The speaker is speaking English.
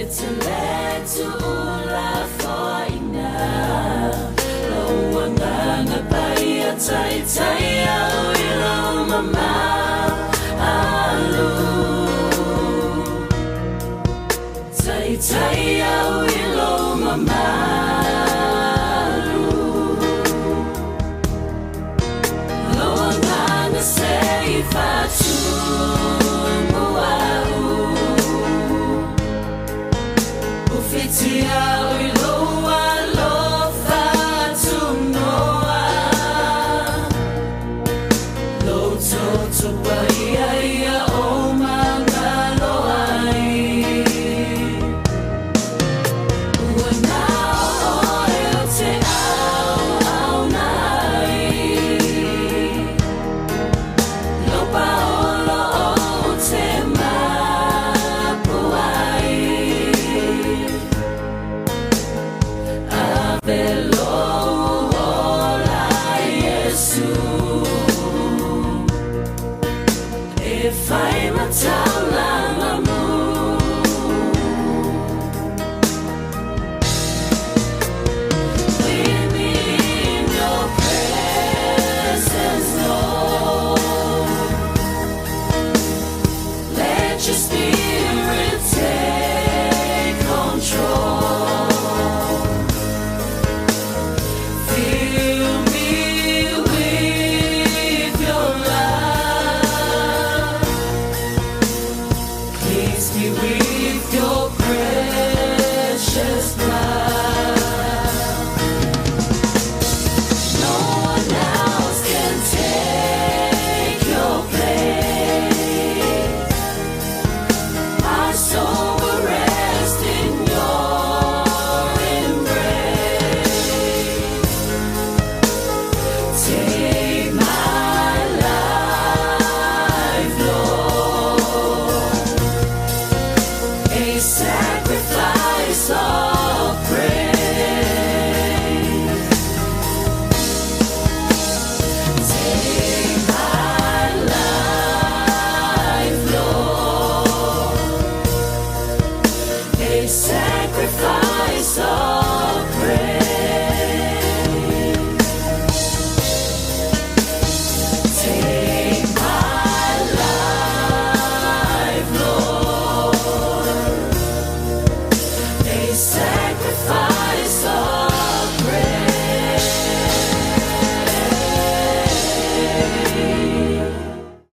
Let's ula for ina Lawanganga paya tai tai au ilo mama alu Tai tai au ilo mama alu Lawanganga sei fatu Tia uiloa lo fatu noa Lo toto paia ia o mangalo ai Ua nao oe o te au nai Lo paolo o te mapuai Velo ola Yesu E fai mataula mamu Lead me in your presence, Lord Let your spirit take control With your prayer.